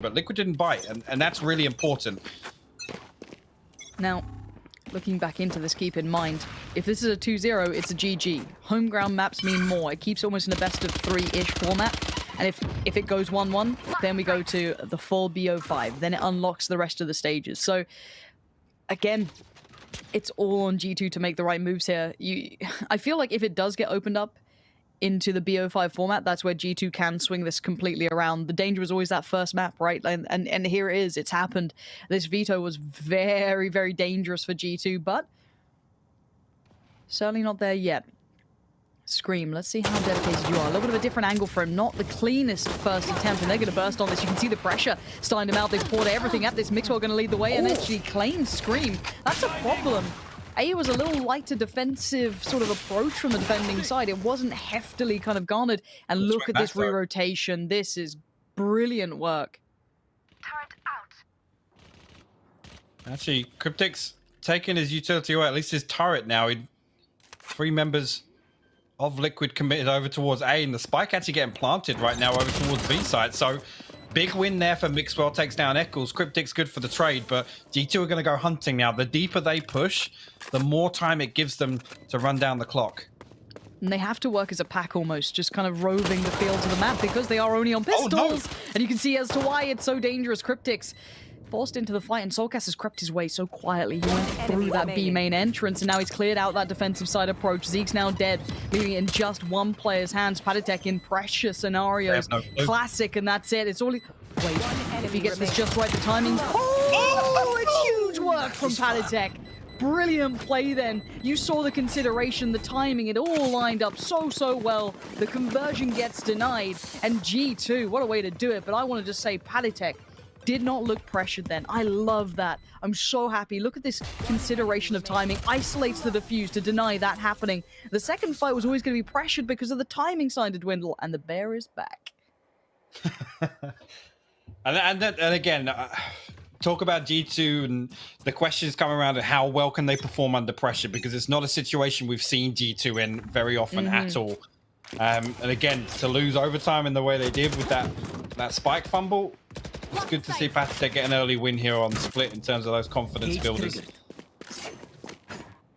but Liquid didn't bite, and that's really important. Now, looking back into this, keep in mind, if this is a 2-0, it's a GG. Home ground maps mean more. It keeps almost in a best of 3-ish format. And if it goes 1-1, then we go to the full BO5. Then it unlocks the rest of the stages. So, again, it's all on G2 to make the right moves here. I feel like if it does get opened up into the BO5 format, that's where G2 can swing this completely around. The danger is always that first map, right? And here it is. It's happened. This veto was very, very dangerous for G2, but certainly not there yet. Scream, let's see how dedicated you are. A little bit of a different angle for him. Not the cleanest first attempt, and they're going to burst on this. You can see the pressure starting to mount. They've poured everything at this. Mixwell going to lead the way and actually claims Scream. That's a problem. It was a little lighter defensive sort of approach from the defending side. It wasn't heftily kind of garnered. And look at this re-rotation. This is brilliant work. Turret out. Actually, Cryptic's taking his utility away, at least his turret now. 3 members of Liquid committed over towards A, and the spike actually getting planted right now over towards B side. So big win there for Mixwell, takes down Eccles. Cryptic's good for the trade, but G2 are going to go hunting now. The deeper they push, the more time it gives them to run down the clock. And they have to work as a pack almost, just kind of roving the field to the map because they are only on pistols. Oh, no. And you can see as to why it's so dangerous. Cryptic's forced into the fight, and Soulcast has crept his way so quietly. He went through that B main entrance, and now he's cleared out that defensive side approach. Zeke's now dead, leaving it in just one player's hands. Patatek in pressure scenarios. Classic, and that's it. It's all he... Wait, if he gets this just right, the timing... Oh, it's huge work from Patatek. Brilliant play then. You saw the consideration, the timing, it all lined up so well. The conversion gets denied, and G2, what a way to do it. But I want to just say Patatek did not look pressured then. I love that. I'm so happy. Look at this consideration of timing. Isolates the defuse to deny that happening. The second fight was always going to be pressured because of the timing sign to dwindle, and the bear is back. and again, talk about G2 and the questions come around at how well can they perform under pressure, because it's not a situation we've seen G2 in very often at all. And again, to lose overtime in the way they did with that spike fumble, it's good to see Patatek get an early win here on Split in terms of those confidence builders.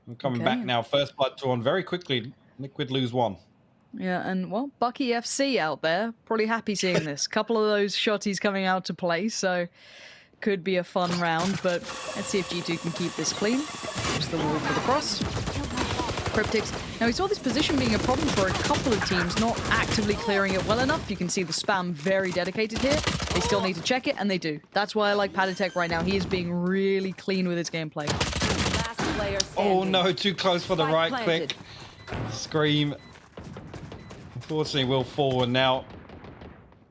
I'm coming back now. First blood drawn very quickly. Liquid lose 1. Yeah, and well, Bucky FC out there, probably happy seeing this. Couple of those shotties coming out to play, so could be a fun round, but let's see if G2 can keep this clean. Use the wall for the cross. Cryptics. Now, we saw this position being a problem for a couple of teams, not actively clearing it well enough. You can see the spam very dedicated here. They still need to check it, and they do. That's why I like Patatek right now. He is being really clean with his gameplay. Oh no, too close for the right click. Scream. Unfortunately, will fall, and now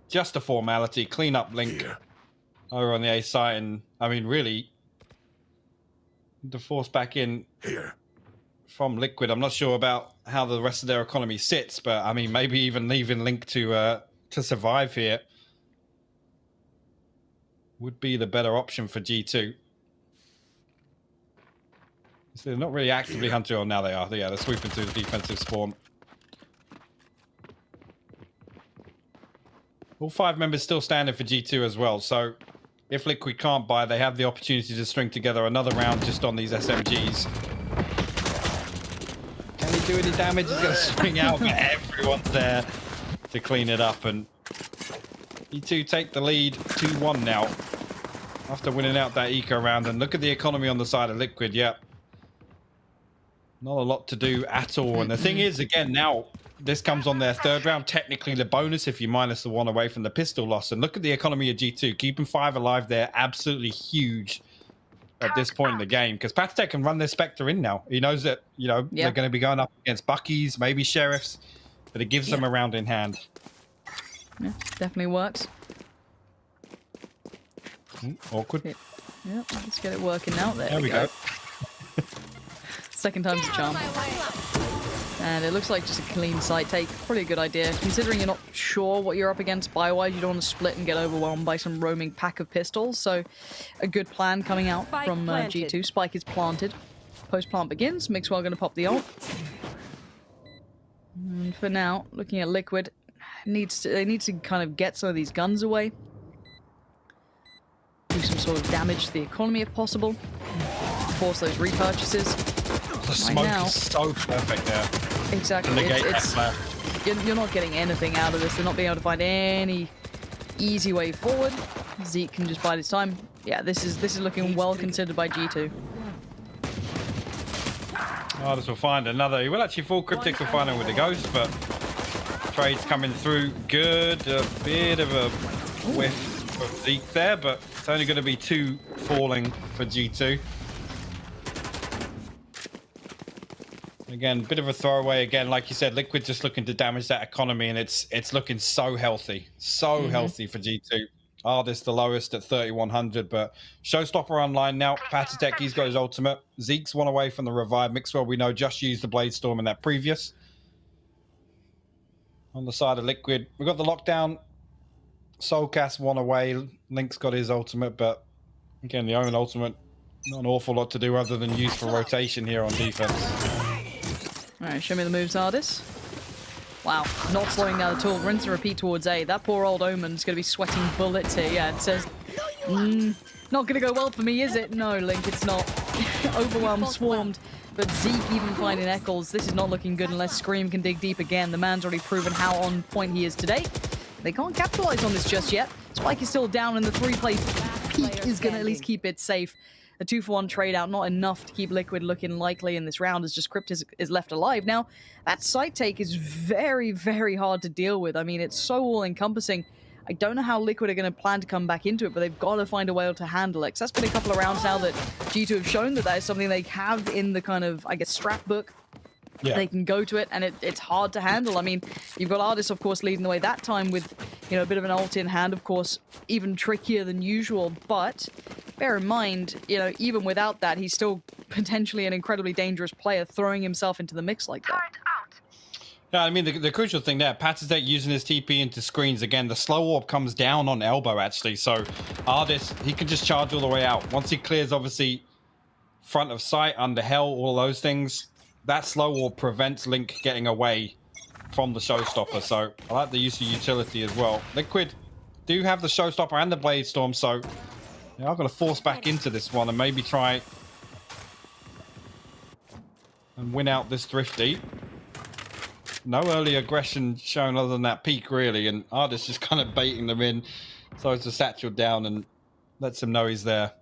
just a formality. Clean up Link over on the A site, and I mean, really, the force back in here from Liquid. I'm not sure about how the rest of their economy sits, but I mean, maybe even leaving Link to survive here would be the better option for G2. So they're not really actively hunting, or now they are. Yeah, they're sweeping through the defensive spawn. All 5 members still standing for G2 as well, so if Liquid can't buy, they have the opportunity to string together another round just on these SMGs. Can he do any damage? He's going to swing out, but everyone's there to clean it up, and G2 take the lead 2-1 now after winning out that eco round. And look at the economy on the side of Liquid. Yep, not a lot to do at all. And the thing is, again, now this comes on their 3rd round, technically the bonus if you minus the 1 away from the pistol loss. And look at the economy of G2, keeping 5 alive there, absolutely huge at this point in the game, because Patatek can run their Spectre in now. He knows that, you know, they're going to be going up against Buckies, maybe Sheriffs, but it gives them a round in hand. Yeah, definitely works. Awkward. Yep, let's get it working out. There we go. Second time's a charm. And it looks like just a clean site take. Probably a good idea. Considering you're not sure what you're up against buy-wise, you don't want to split and get overwhelmed by some roaming pack of pistols. So a good plan coming out from G2. Spike is planted. Post-plant begins. Mixwell going to pop the ult. And for now, looking at Liquid, they need to kind of get some of these guns away. sort of damage to the economy if possible. Force those repurchases. The smoke is so perfect there. Exactly. You're not getting anything out of this. They're not being able to find any easy way forward. Zeke can just bide his time. Yeah, this is looking well considered by G2. This will find another. He will actually fall. Cryptic will find him with the ghost, but trades coming through good. A bit of a whiff of Zeke there, but it's only going to be 2 falling for G2. Again, bit of a throwaway. Again, like you said, Liquid just looking to damage that economy, and it's looking so healthy. So healthy for G2. Artist the lowest at 3,100, but Showstopper online now. Patatech, he's got his ultimate. Zeke's one away from the revive. Mixwell, we know, just used the Blade Storm in that previous. On the side of Liquid, we've got the lockdown. Soulcast one away. Link's got his ultimate, but again, the own ultimate, not an awful lot to do other than use for rotation here on defense. All right, show me the moves, Ardis. Wow, not slowing down at all. Rinse and repeat towards A. That poor old Omen's going to be sweating bullets here. Yeah, it says, not going to go well for me, is it? No, Link, it's not. Overwhelmed, swarmed. But Zeke even finding Eccles. This is not looking good unless Scream can dig deep again. The man's already proven how on point he is today. They can't capitalize on this just yet. Spike is still down, and the 3-play peak is going to at least keep it safe. A 2-for-1 trade out, not enough to keep Liquid looking likely in this round, as just Crypt is left alive. Now, that side take is very, very hard to deal with. I mean, it's so all-encompassing. I don't know how Liquid are going to plan to come back into it, but they've got to find a way to handle it. 'Cause that's been a couple of rounds now that G2 have shown that is something they have in the kind of, I guess, strap book. Yeah. They can go to it, and it's hard to handle. I mean, you've got Ardis, of course, leading the way that time with, you know, a bit of an ult in hand, of course, even trickier than usual. But bear in mind, you know, even without that, he's still potentially an incredibly dangerous player, throwing himself into the mix like that. Yeah, I mean, the crucial thing there, Patatech using his TP into screens. Again, the slow orb comes down on elbow, actually. So Ardis, he can just charge all the way out. Once he clears, obviously, front of sight, under hell, all those things, that slow orb prevents Link getting away from the Showstopper. So I like the use of utility as well. Liquid do have the Showstopper and the Blade Storm, so they are going to force back into this one and maybe try and win out this Thrifty. No early aggression shown other than that peak, really, and Ardis just kind of baiting them in. Throws the satchel down and lets him know he's there.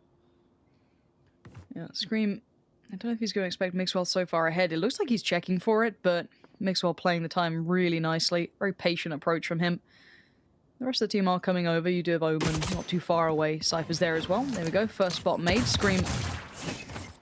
Yeah, Scream, I don't know if he's going to expect Mixwell so far ahead. It looks like he's checking for it, but Mixwell playing the time really nicely. Very patient approach from him. The rest of the team are coming over. You do have Omen not too far away. Cypher's there as well. There we go. First spot made. Scream.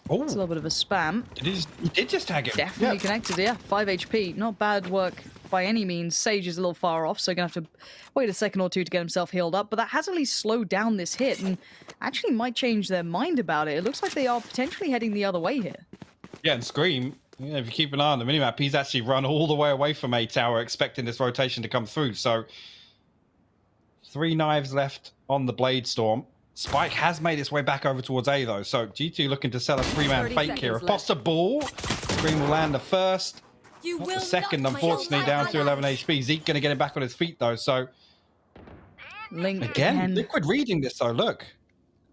Oh, it's a little bit of a spam. He did just tag him. Definitely connected, yeah. 5 HP. Not bad work by any means. Sage is a little far off, so going to have to wait a second or two to get himself healed up. But that has at least slowed down this hit and actually might change their mind about it. It looks like they are potentially heading the other way here. Yeah, and Scream, if you keep an eye on the minimap, he's actually run all the way away from A tower, expecting this rotation to come through. So 3 knives left on the Blade Storm. Spike has made its way back over towards A, though. So G2 looking to sell a 3-man fake here. If possible, Scream will land the first. Not the second, unfortunately, down to 11 HP. Zeke going to get him back on his feet, though. So, Link again, Liquid reading this, though. Look.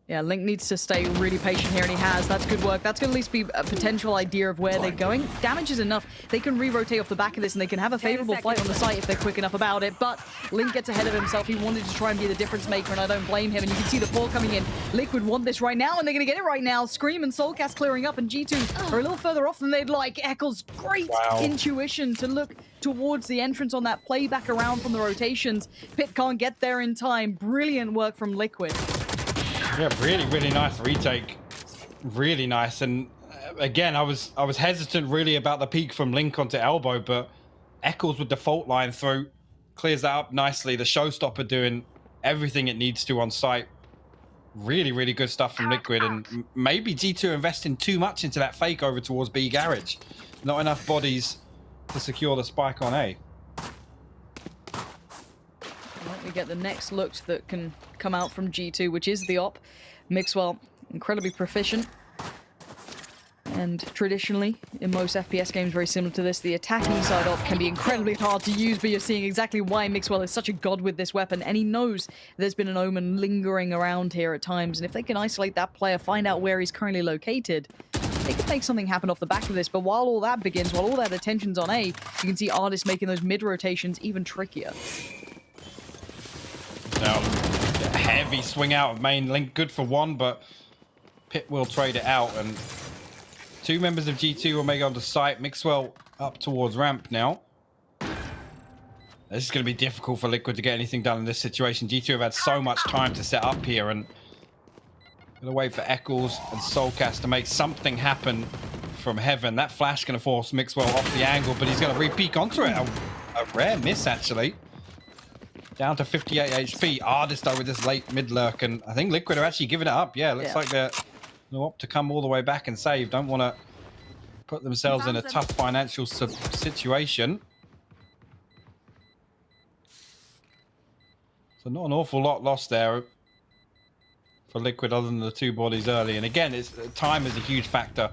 Yeah, Link needs to stay really patient here, and he has. That's good work. That's going to at least be a potential idea of where they're going. Damage is enough. They can re-rotate off the back of this, and they can have a favorable fight on the site if they're quick enough about it. But Link gets ahead of himself. He wanted to try and be the difference maker, and I don't blame him. And you can see the ball coming in. Liquid want this right now, and they're going to get it right now. Scream and Soulcast clearing up, and G2 are a little further off than they'd like. Eccles, great intuition to look towards the entrance on that play back around from the rotations. Pit can't get there in time. Brilliant work from Liquid. Yeah, really, really nice retake. Really nice. And again, I was hesitant really about the peak from Link onto elbow, but Eccles with the fault line through clears that up nicely. The Showstopper doing everything it needs to on site. Really, really good stuff from Liquid. And maybe G2 investing too much into that fake over towards B garage. Not enough bodies to secure the spike on A. We get the next look that can come out from G2, which is the op. Mixwell, incredibly proficient. And traditionally, in most FPS games very similar to this, the attacking side op can be incredibly hard to use, but you're seeing exactly why Mixwell is such a god with this weapon, and he knows there's been an Omen lingering around here at times, and if they can isolate that player, find out where he's currently located, they could make something happen off the back of this. But while all that begins, while all that attention's on A, you can see Artist making those mid-rotations even trickier. Now, heavy swing out of main. Link good for one, but Pit will trade it out, and two members of G2 will make it onto site. Mixwell up towards ramp now. This is going to be difficult for Liquid to get anything done in this situation. G2 have had so much time to set up here, and going to wait for Eccles and Soulcast to make something happen from heaven. That flash going to force Mixwell off the angle, but he's going to re-peek onto it. A rare miss, actually. Down to 58 HP. Artist though with this late mid lurk, and I think Liquid are actually giving it up. Yeah, looks like they're going to opt to come all the way back and save. Don't want to put themselves in a tough financial situation. So not an awful lot lost there for Liquid other than the two bodies early. And again, time is a huge factor.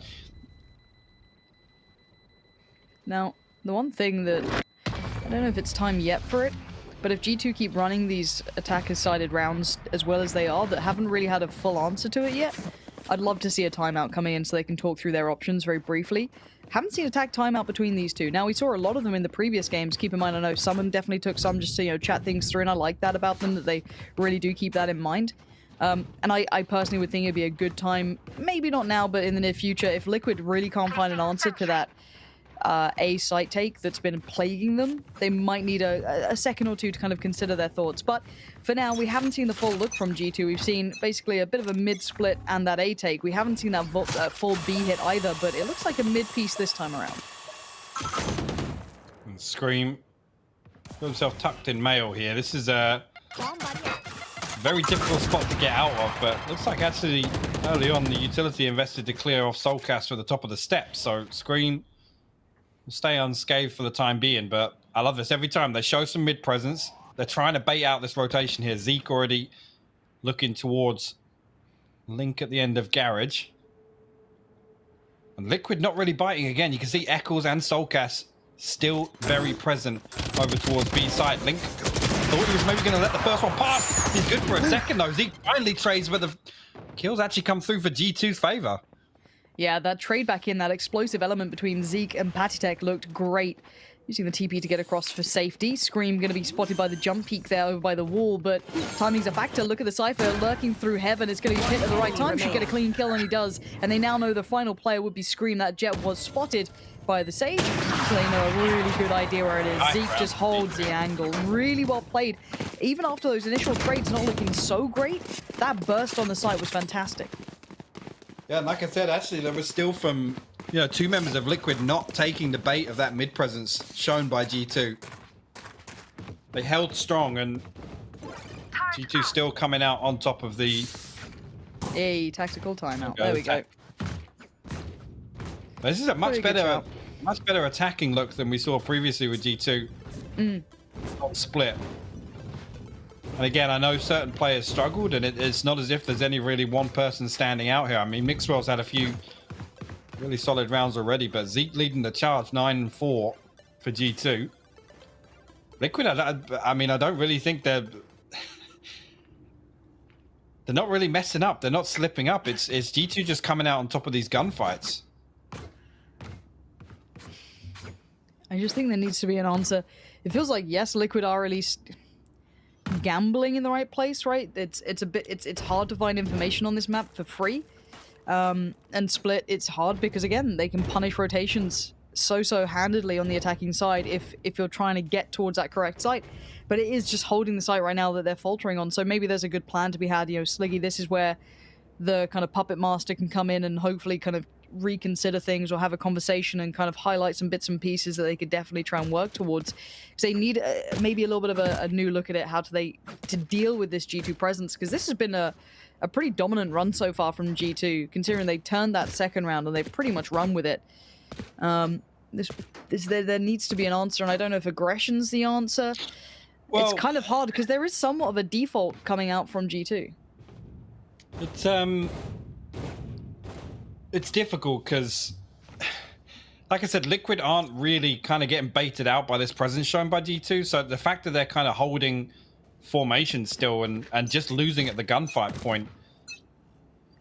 Now, the one thing that, I don't know if it's time yet for it, but if G2 keep running these attacker-sided rounds as well as they are, that haven't really had a full answer to it yet, I'd love to see a timeout coming in so they can talk through their options very briefly. Haven't seen attack timeout between these two. Now, we saw a lot of them in the previous games. Keep in mind, I know some of them definitely took some just to, you know, chat things through, and I like that about them, that they really do keep that in mind. And I personally would think it'd be a good time, maybe not now, but in the near future, if Liquid really can't find an answer to that A site take that's been plaguing them, they might need a second or two to kind of consider their thoughts. But for now, we haven't seen the full look from G2. We've seen basically a bit of a mid-split and that A take. We haven't seen that full B hit either, but it looks like a mid-piece this time around. And Scream got himself tucked in mail here. This is a very difficult spot to get out of, but looks like actually early on the utility invested to clear off Soulcast for the top of the steps. So Scream will stay unscathed for the time being, but I love this. Every time they show some mid presence, they're trying to bait out this rotation here. Zeke already looking towards Link at the end of Garage. And Liquid not really biting again. You can see Eccles and Soulcast still very present over towards B side. Link thought he was maybe going to let the first one pass. He's good for a second though. Zeke finally trades, but the kills actually come through for G2's favor. Yeah, that trade back in, that explosive element between Zeke and Patitek looked great. Using the TP to get across for safety. Scream going to be spotted by the jump peak there over by the wall, but timing's a factor. Look at the Cypher lurking through heaven. It's going to be hit at the right time. Should get a clean kill, and he does. And they now know the final player would be Scream. That jet was spotted by the Sage, so they know a really good idea where it is. Zeke just holds the angle. Really well played. Even after those initial trades not looking so great, that burst on the site was fantastic. Yeah, and like I said, actually, there was still from, you know, two members of Liquid not taking the bait of that mid presence shown by G2. They held strong, and G2 still coming out on top of the... Hey, tactical timeout. There we go. This is a much better attacking look than we saw previously with G2. Not split. And again, I know certain players struggled, and it's not as if there's any really one person standing out here. I mean, Mixwell's had a few really solid rounds already, but Zeke leading the charge 9-4 for G2. Liquid, I mean, I don't really think they're not really messing up. They're not slipping up. It's G2 just coming out on top of these gunfights. I just think there needs to be an answer. It feels like, yes, Liquid are at least gambling in the right place, right? It's hard to find information on this map for free. And Split, it's hard because, again, they can punish rotations so handedly on the attacking side if you're trying to get towards that correct site. But it is just holding the site right now that they're faltering on. So maybe there's a good plan to be had. You know, Sliggy, this is where the kind of puppet master can come in and hopefully kind of reconsider things or have a conversation and kind of highlight some bits and pieces that they could definitely try and work towards. Because they need maybe a little bit of a new look at it, how to deal with this G2 presence, because this has been a pretty dominant run so far from G2, considering they turned that second round and they've pretty much run with it. There needs to be an answer, and I don't know if aggression's the answer. Well, it's kind of hard because there is somewhat of a default coming out from G2. It's It's difficult because, like I said, Liquid aren't really kind of getting baited out by this presence shown by G2. So the fact that they're kind of holding formation still and just losing at the gunfight point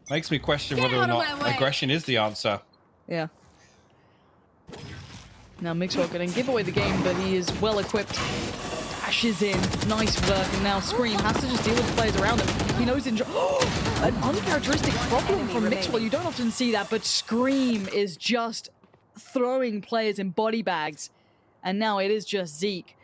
makes me question whether or not aggression is the answer. Yeah. Now Mixwell going to give away the game, but he is well equipped. Dashes in, nice work, and now Scream has to just deal with the players around him. He knows an uncharacteristic problem from Mixwell. You don't often see that, but Scream is just throwing players in body bags. And now it is just Zeke.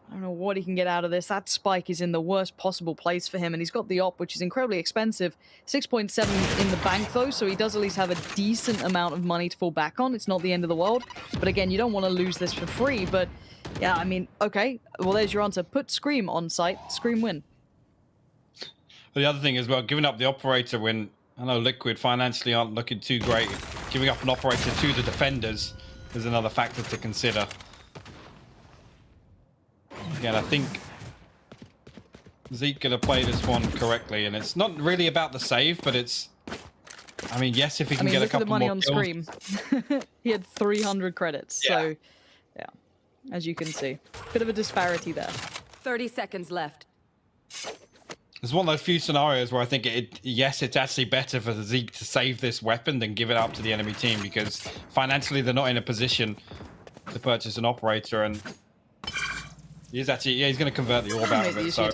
I don't know what he can get out of this. That spike is in the worst possible place for him, and he's got the op, which is incredibly expensive. 6.7 in the bank, though, so he does at least have a decent amount of money to fall back on. It's not the end of the world. But again, you don't want to lose this for free, but yeah, I mean, okay. Well, there's your answer. Put Scream on site. Scream win. The other thing as well, giving up the operator when I know Liquid financially aren't looking too great. Giving up an operator to the defenders is another factor to consider. Again, I think Zeke gonna play this one correctly, and it's not really about the save, but it's. I mean, yes, if he can get a couple more kills. Look at the money on Scream. He had 300 credits, so yeah, as you can see, bit of a disparity there. 30 seconds left. It's one of those few scenarios where I think yes, it's actually better for Zeke to save this weapon than give it up to the enemy team, because financially they're not in a position to purchase an operator, and he's actually he's going to convert the orb out of it. So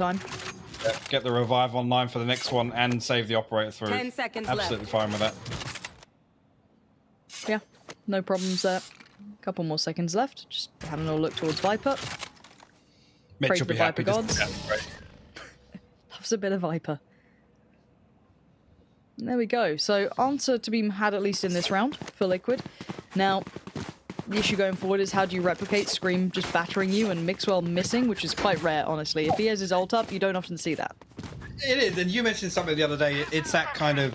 get the revive online for the next one and save the operator through. 10 seconds Absolutely left. fine with that. Yeah, no problems there. A couple more seconds left. Just having a look towards Viper. Mitch will be happy. Gods. Loves a bit of Viper. There we go. So answer to be had at least in this round for Liquid. Now, the issue going forward is how do you replicate Scream just battering you and Mixwell missing, which is quite rare, honestly. If he has his ult up, you don't often see that. It is, and you mentioned something the other day. It's that kind of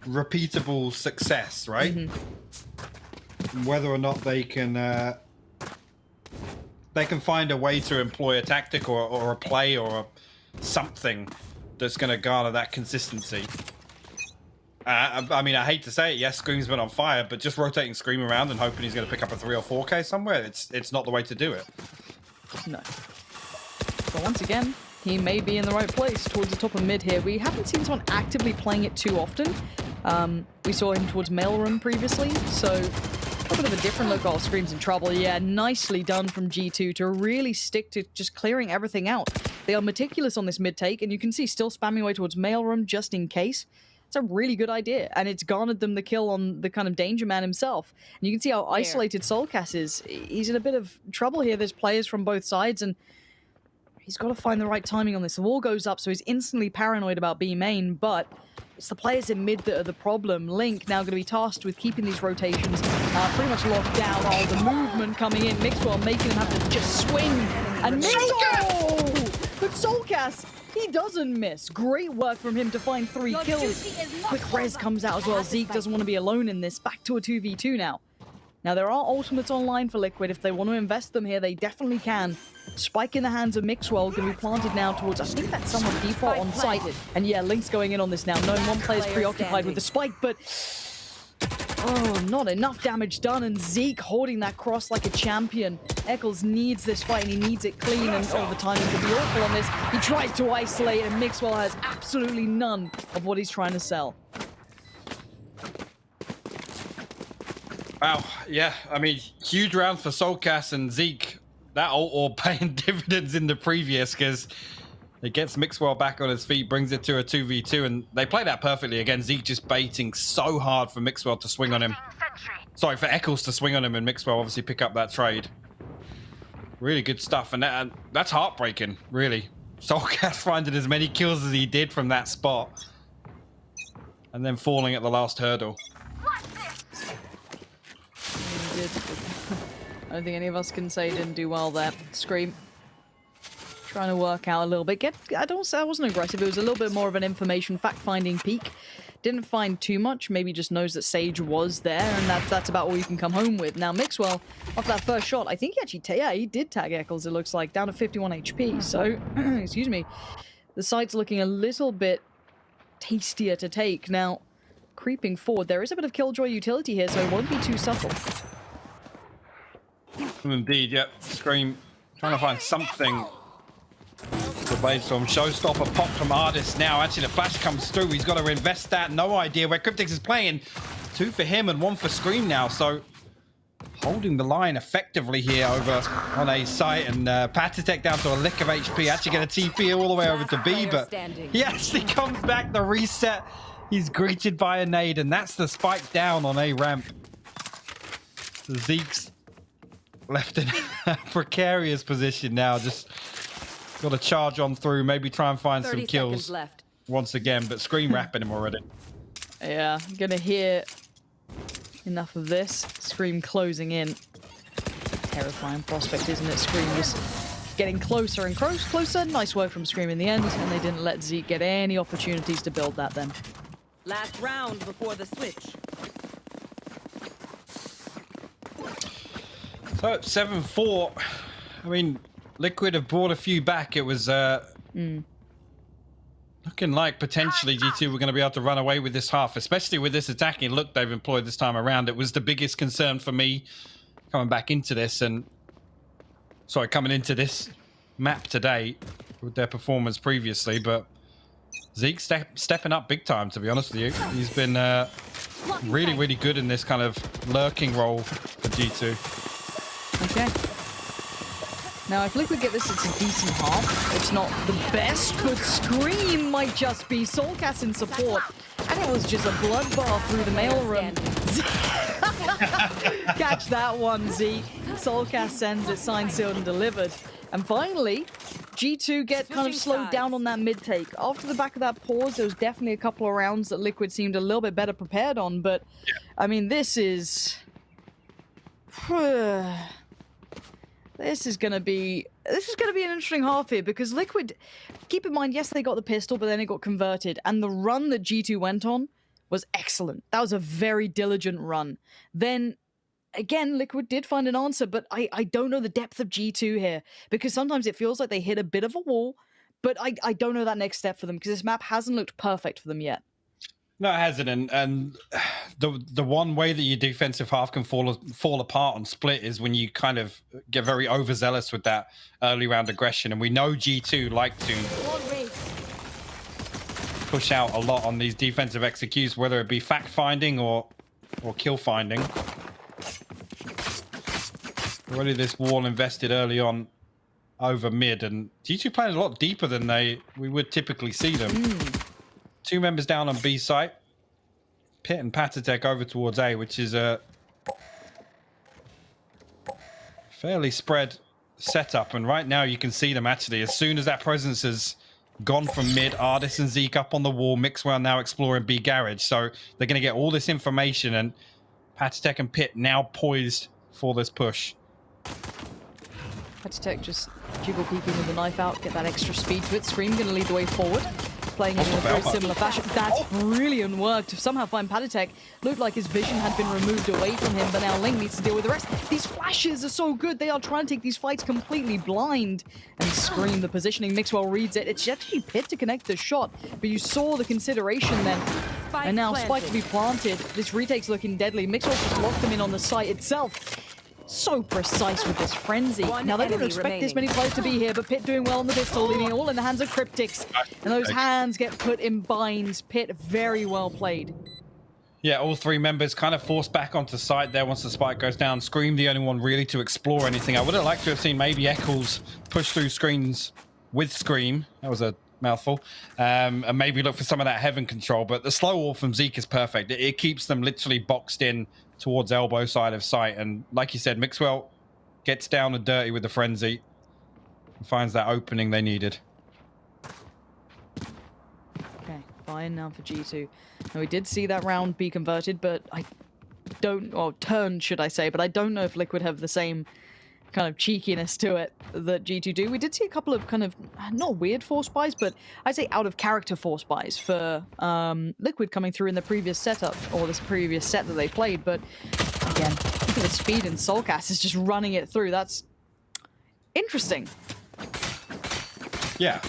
repeatable success, right? Mm-hmm. Whether or not they can find a way to employ a tactic or a play or something that's going to garner that consistency. I mean, I hate to say it, yes, Scream's been on fire, but just rotating Scream around and hoping he's going to pick up a 3 or 4K somewhere, it's not the way to do it. No. But once again, he may be in the right place towards the top of mid here. We haven't seen someone actively playing it too often. We saw him towards mailroom previously, so a bit of a different look. Oh, Scream's in trouble. Yeah, nicely done from G2 to really stick to just clearing everything out. They are meticulous on this mid take, and you can see still spamming away towards mailroom just in case. It's a really good idea, and it's garnered them the kill on the kind of danger man himself. And you can see how isolated Soulcast is. He's in a bit of trouble here. There's players from both sides, and he's got to find the right timing on this. The wall goes up, so he's instantly paranoid about B main, but it's the players in mid that are the problem. Link now going to be tasked with keeping these rotations pretty much locked down. Oh, the movement coming in. Mixwell making him have to just swing. And Mixwell! But Soulcast, he doesn't miss. Great work from him to find 3 kills. Quick res comes out as well. Zeke doesn't want to be alone in this. Back to a 2v2 now. Now, there are ultimates online for Liquid. If they want to invest them here, they definitely can. Spike in the hands of Mixwell going to be planted now towards, I think that's someone default on site. And yeah, Link's going in on this now. Knowing one player's preoccupied with the spike, but oh, not enough damage done. And Zeke holding that cross like a champion. Eccles needs this fight, and he needs it clean. And oh, the timing could be awful on this. He tries to isolate, and Mixwell has absolutely none of what he's trying to sell. Wow, yeah, I mean, huge round for Soulcast and Zeke. That all paying dividends in the previous, because it gets Mixwell back on his feet, brings it to a 2v2, and they play that perfectly. Again, Zeke just baiting so hard for Mixwell to swing on him. Sorry, for Eccles to swing on him, and Mixwell obviously pick up that trade. Really good stuff, and that's heartbreaking, really. Soulcast finding as many kills as he did from that spot, and then falling at the last hurdle. I don't think any of us can say he didn't do well there. Scream. Trying to work out a little bit. I don't say I wasn't aggressive. It was a little bit more of an information fact-finding peek. Didn't find too much. Maybe just knows that Sage was there, and that's about all you can come home with. Now, Mixwell, off that first shot, I think he actually, he did tag Eccles, it looks like, down to 51 HP. So, excuse me. The site's looking a little bit tastier to take. Now, creeping forward. There is a bit of Killjoy utility here, so it won't be too subtle. Indeed, yep. Scream trying to find something to brainstorm. Showstopper pop from Artist now. Actually, the flash comes through. He's got to invest that. No idea where Cryptix is playing. 2 for him and 1 for Scream now. So holding the line effectively here over on A site, and Patatech down to a lick of HP. Actually get a TP all the way over to B, but he actually comes back. The reset. He's greeted by a nade, and that's the spike down on A ramp. So Zeke's left in a precarious position now. Just got to charge on through, maybe try and find some kills left. once again, but Scream wrapping him already. Yeah, I'm gonna hear enough of this. Scream closing in. Terrifying prospect, isn't it? Scream was getting closer and closer. Nice work from Scream in the end, and they didn't let Zeke get any opportunities to build that then. Last round before the switch. So 7-4. I mean, Liquid have brought a few back. It was looking like potentially G2 were going to be able to run away with this half, especially with this attacking look they've employed this time around. It was the biggest concern for me coming back into this, and coming into this map today with their performance previously. But Zeke stepping up big time, to be honest with you. He's been really, really good in this kind of lurking role for G2. Okay. Now, if Liquid get this, it's a decent half. It's not the best, but Scream might just be Soulcast in support. And it was just a bloodbath through the mailroom. Catch that one, Zeke. Soulcast sends it, signed, sealed, and delivered. And finally, G2 get kind of slowed down on that mid-take. After the back of that pause, there was definitely a couple of rounds that Liquid seemed a little bit better prepared on. But, I mean, this is... This is gonna be an interesting half here, because Liquid, keep in mind, yes, they got the pistol, but then it got converted, and the run that G2 went on was excellent. That was a very diligent run. Then again, Liquid did find an answer, but I don't know the depth of G2 here, because sometimes it feels like they hit a bit of a wall, but I don't know that next step for them, because this map hasn't looked perfect for them yet. No, it hasn't, and the one way that your defensive half can fall apart on split is when you kind of get very overzealous with that early round aggression, and we know G2 like to push out a lot on these defensive executes, whether it be fact finding or kill finding. Already this wall invested early on over mid, and G2 playing a lot deeper than we would typically see them. 2 members down on B site. Pit and Patatech over towards A, which is a fairly spread setup. And right now you can see them actually, as soon as that presence has gone from mid, Ardis and Zeke up on the wall, Mixwell now exploring B garage. So they're going to get all this information, and Patatech and Pit now poised for this push. Patatech just jiggle peeking with the knife out, get that extra speed to it. Scream going to lead the way forward. Playing it in a very similar fashion. That's brilliant work to somehow find Patatech. Looked like his vision had been removed away from him, but now Ling needs to deal with the rest. These flashes are so good. They are trying to take these fights completely blind. And Scream, the positioning, Mixwell reads it. It's actually Pit to connect the shot, but you saw the consideration then. And now Spike to be planted. This retake's looking deadly. Mixwell just locked them in on the site itself. So precise with this frenzy. Now, they didn't expect this many players to be here, but Pit doing well on the pistol, leaving it all in the hands of Cryptix. And those hands get put in binds. Pit very well played. Yeah, all 3 members kind of forced back onto site there once the spike goes down. Scream the only one really to explore anything. I would have liked to have seen maybe Eccles push through screens with Scream. That was a mouthful. And maybe look for some of that heaven control. But the slow wall from Zeke is perfect. It keeps them literally boxed in towards elbow side of sight, and like you said, Mixwell gets down and dirty with the frenzy and finds that opening they needed. Okay, buy-in now for G2. Now, we did see that round be converted, but I don't, or turned should I say, but I don't know if Liquid have the same kind of cheekiness to it that G2 do. We did see a couple of kind of, not weird force buys, but I'd say out of character force buys for Liquid coming through in the previous setup, or this previous set that they played. But again, look at the speed, and Soulcast is just running it through. That's interesting. Yeah.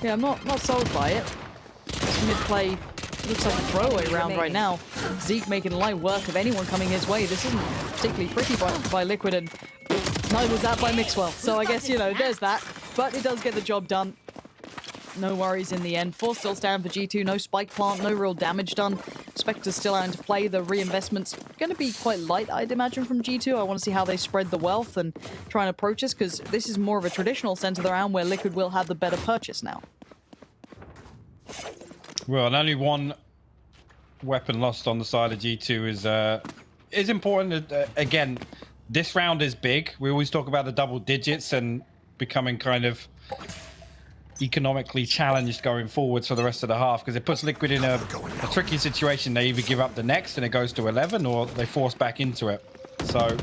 Yeah, I'm not sold by it. This mid play looks like a throwaway round right now. Zeke making light work of anyone coming his way. This isn't particularly pretty by Liquid, and neither was that by Mixwell. So I guess, you know, there's that. But it does get the job done. No worries in the end. 4 still stand for G2. No spike plant, no real damage done. Spectre's still out to play. The reinvestment's going to be quite light, I'd imagine, from G2. I want to see how they spread the wealth and try and approach this, because this is more of a traditional sense of the round where Liquid will have the better purchase now. Well, and only one weapon lost on the side of G2 is important. Again, this round is big. We always talk about the double digits and becoming kind of economically challenged going forwards for the rest of the half, because it puts Liquid in a tricky situation. They either give up the next and it goes to 11, or they force back into it. So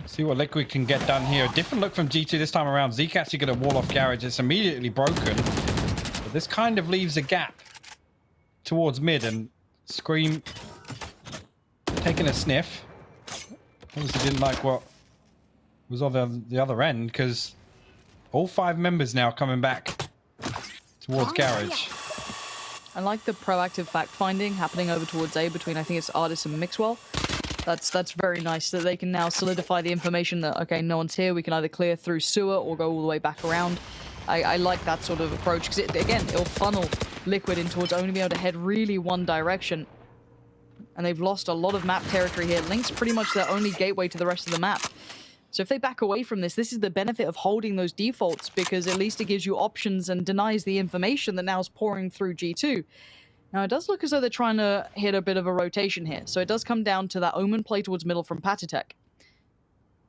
see what Liquid can get done here. A different look from G2 this time around. Zeke actually going to wall off Garage. It's immediately broken, but this kind of leaves a gap towards mid, and Scream taking a sniff. Obviously didn't like what was on the other end, because all 5 members now coming back towards Garage. I like the proactive fact-finding happening over towards A between, I think it's Artis and Mixwell. That's very nice that they can now solidify the information that, okay, no one's here. We can either clear through sewer or go all the way back around. I like that sort of approach, because, again, it'll funnel Liquid in towards only being able to head really one direction. And they've lost a lot of map territory here. Link's pretty much their only gateway to the rest of the map. So if they back away from this, this is the benefit of holding those defaults, because at least it gives you options and denies the information that now is pouring through G2. Now, it does look as though they're trying to hit a bit of a rotation here. So it does come down to that Omen play towards middle from Patitek.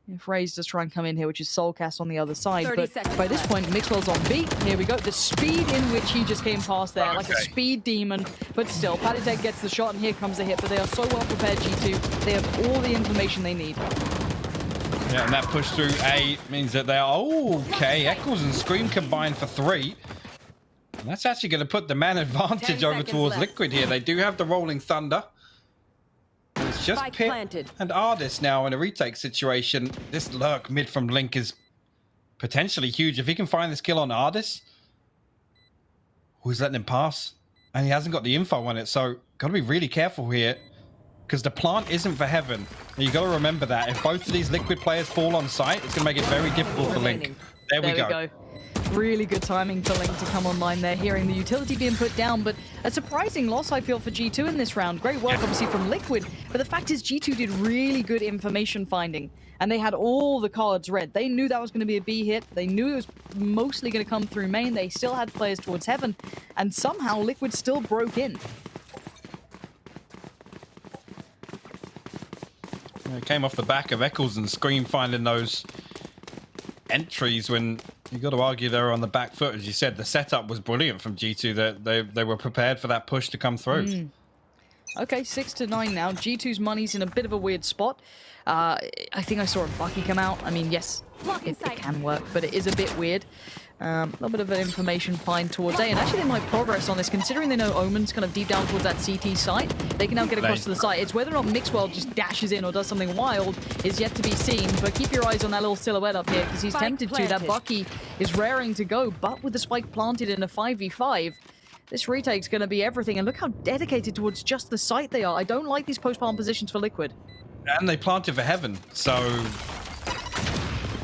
If Raze does try and come in here, which is Soulcast on the other side. But by this point, Mixwell's on B. Here we go. The speed in which he just came past there, like a speed demon. But still, Patitek gets the shot, and here comes the hit. But they are so well prepared, G2. They have all the information they need. Yeah, and that push through A means that they are... Oh, okay, Eccles and Scream combined for 3. And that's actually going to put the man advantage over towards Liquid here. They do have the Rolling Thunder. It's just Pit and Ardis now in a retake situation. This lurk mid from Link is potentially huge. If he can find this kill on Ardis, who's letting him pass? And he hasn't got the info on it, so got to be really careful here, because the plant isn't for Heaven. And you got to remember that. If both of these Liquid players fall on site, it's going to make it very difficult for Link. There we go. Really good timing for Link to come online there, hearing the utility being put down, but a surprising loss, I feel, for G2 in this round. Great work, obviously, from Liquid, but the fact is G2 did really good information finding, and they had all the cards read. They knew that was going to be a B hit. They knew it was mostly going to come through main. They still had players towards Heaven, and somehow Liquid still broke in. It came off the back of Eccles and Scream finding those entries when you got to argue they were on the back foot. As you said, the setup was brilliant from G2. That they were prepared for that push to come through. Okay, 6-9 now. G2's money's in a bit of a weird spot. I think I saw a Bucky come out. I mean, yes, it can work, but it is a bit weird. A little bit of an information find towards A, and actually they might progress on this, considering they know Omen's kind of deep down towards that CT site. They can now get across to the site. It's whether or not Mixwell just dashes in or does something wild is yet to be seen, but keep your eyes on that little silhouette up here, because he's tempted to. That Bucky is raring to go, but with the spike planted in a 5v5, this retake's going to be everything, and look how dedicated towards just the site they are. I don't like these post-palm positions for Liquid. And they planted for Heaven, so...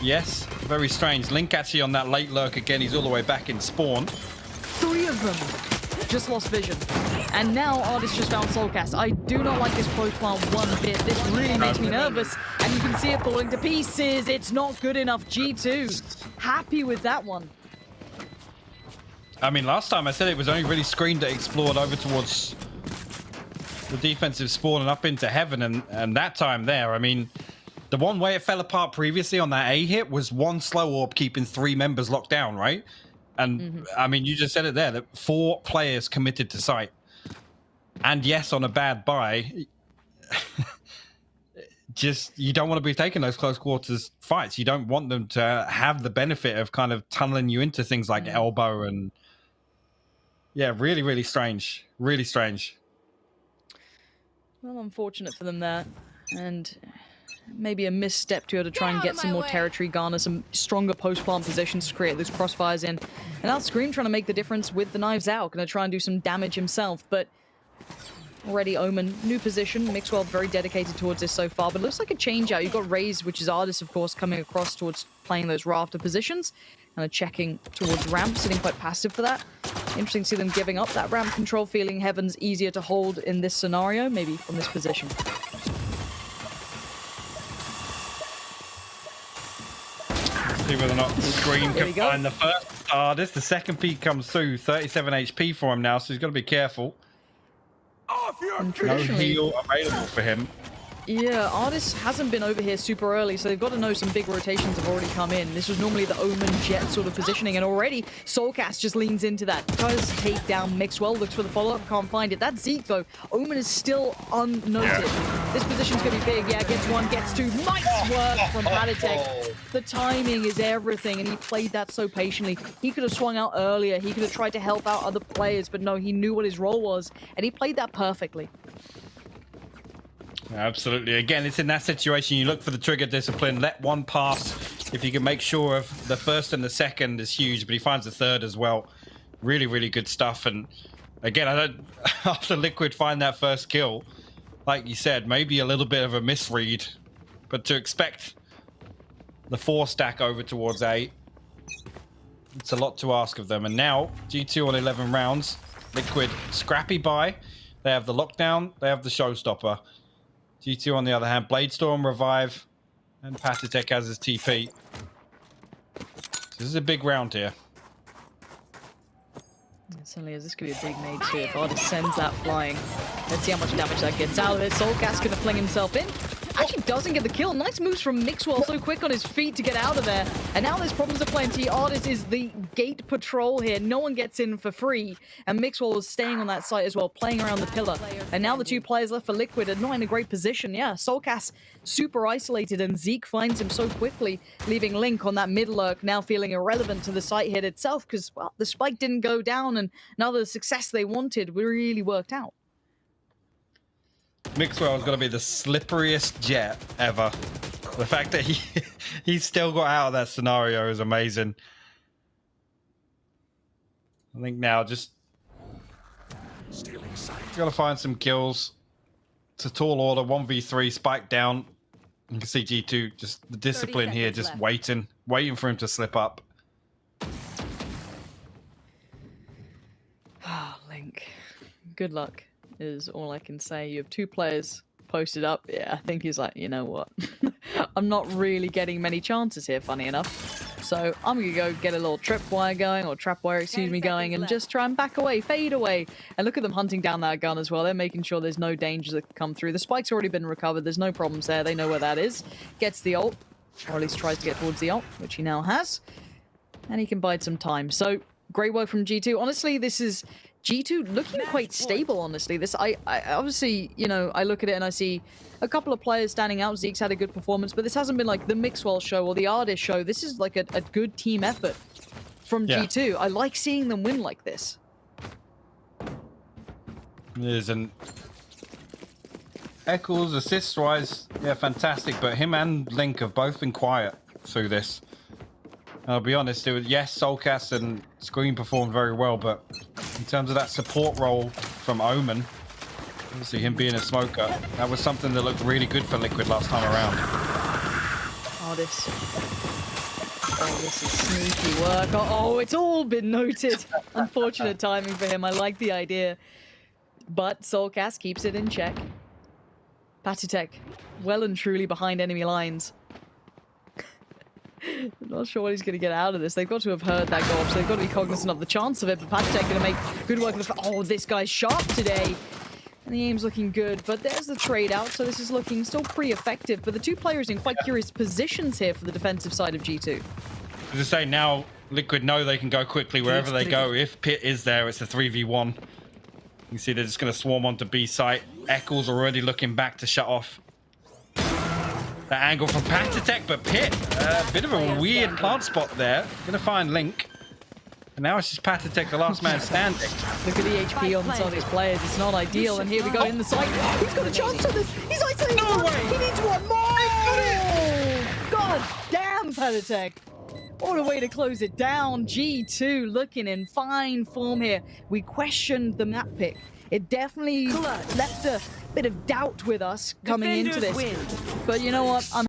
Yes, very strange. Link actually on that late lurk again. He's all the way back in spawn. 3 of them just lost vision. And now Artis just found Soulcast. I do not like this post plant one bit. This really makes me nervous. And you can see it falling to pieces. It's not good enough. G2 happy with that one. I mean, last time I said it was only really Screen that explored over towards the defensive spawn and up into Heaven. And that time there, I mean... The one way it fell apart previously on that A hit was one slow orb keeping 3 members locked down, right? And I mean, you just said it there, that 4 players committed to site. And yes, on a bad buy, just, you don't want to be taking those close quarters fights. You don't want them to have the benefit of kind of tunneling you into things like elbow and... Yeah, really, really strange. Really strange. Well, unfortunate for them there. And... maybe a misstep to be able to try and get some more territory, garner some stronger post-plant positions to create those crossfires in. And now Scream trying to make the difference with the knives out. Going to try and do some damage himself, but already Omen, new position. Mixwell very dedicated towards this so far, but it looks like a change out. You've got Raze, which is Artist, of course, coming across towards playing those rafter positions. Kind of checking towards ramp, sitting quite passive for that. Interesting to see them giving up that ramp control, feeling Heaven's easier to hold in this scenario, maybe from this position. See whether or not Scream can find the first Artist. The second peak comes through, 37 HP for him now, so he's got to be careful. No heal available for him. Yeah, Artist hasn't been over here super early, so they've got to know some big rotations have already come in. This was normally the Omen Jet sort of positioning, and already Soulcast just leans into that. Does take down Mixwell, looks for the follow-up, can't find it. That's Zeke, though. Omen is still unnoted. Yeah. This position's going to be big. Yeah, gets one, gets two. Nice work from Patatek. The timing is everything, and he played that so patiently. He could have swung out earlier. He could have tried to help out other players, but no, he knew what his role was, and he played that perfectly. Absolutely. Again, it's in that situation. You look for the trigger discipline. Let one pass. If you can make sure of the first and the second is huge, but he finds the third as well. Really, really good stuff. And again, I don't. After Liquid find that first kill, like you said, maybe a little bit of a misread, but to expect the 4 stack over towards A, it's a lot to ask of them. And now G2 on 11 rounds. Liquid scrappy buy. They have the lockdown. They have the showstopper. G2 on the other hand, Bladestorm, Revive, and Patatek has his TP. So this is a big round here. It certainly is. This could be a big nade too. If Artist sends that flying. Let's see how much damage that gets out of it. Soulcast gonna fling himself in. Actually doesn't get the kill. Nice moves from Mixwell, so quick on his feet to get out of there. And now there's problems aplenty. Artist is the gate patrol here. No one gets in for free. And Mixwell was staying on that site as well, playing around the pillar. And now the 2 players left for Liquid are not in a great position. Yeah, Soulcast super isolated, and Zeke finds him so quickly, leaving Link on that mid lurk, now feeling irrelevant to the site hit itself because, well, the spike didn't go down, and now the success they wanted really worked out. Mixwell is going to be the slipperiest Jet ever. The fact that he's still got out of that scenario is amazing. I think now just got to find some kills. It's a tall order, 1v3, spike down. You can see G2, just the discipline here, just waiting for him to slip up. Oh, Link. Good luck is all I can say. You have 2 players posted up. Yeah, I think he's like, you know what? I'm not really getting many chances here, funny enough. So I'm going to go get a little tripwire going, or trapwire, excuse me, going, and just try and back away, fade away. And look at them hunting down that gun as well. They're making sure there's no dangers that come through. The spike's already been recovered. There's no problems there. They know where that is. Gets the ult, or at least tries to get towards the ult, which he now has. And he can bide some time. So great work from G2. Honestly, this is G2 looking quite stable, honestly. This, I obviously, you know, I look at it and I see a couple of players standing out. Zeke's had a good performance, but this hasn't been like the Mixwell show or the Artist show. This is like a good team effort from G2. I like seeing them win like this. It is, and Eccles, assist-wise, yeah, fantastic, but him and Link have both been quiet through this. I'll be honest, it was, yes, Soulcast and Scream performed very well, but in terms of that support role from Omen, obviously him being a smoker, that was something that looked really good for Liquid last time around. Artist. Oh, this is sneaky work. Oh, it's all been noted. Unfortunate timing for him. I like the idea. But Soulcast keeps it in check. Patatek, well and truly behind enemy lines. I'm not sure what he's going to get out of this. They've got to have heard that go off, so they've got to be cognizant of the chance of it. But Patatek going to make good work of the... Oh, this guy's sharp today. And the aim's looking good, but there's the trade out, so this is looking still pretty effective. But the 2 players in quite curious positions here for the defensive side of G2. As I say, now Liquid know they can go quickly wherever they go. If Pit is there, it's a 3v1. You can see they're just going to swarm onto B site. Eccles already looking back to shut off that angle from Patatek, but Pit, a bit of a weird plant spot there. Going to find Link. And now it's just Patatek, the last man standing. Look at the HP on some of these players. It's not ideal. And here we go in the site. He's got a chance on this. He's isolating. No way. He needs one more. Oh, god damn, Pelitek. What a way to close it down. G2 looking in fine form here. We questioned the map pick. It definitely left a bit of doubt with us coming into Defenders this. win. But you know what? I'm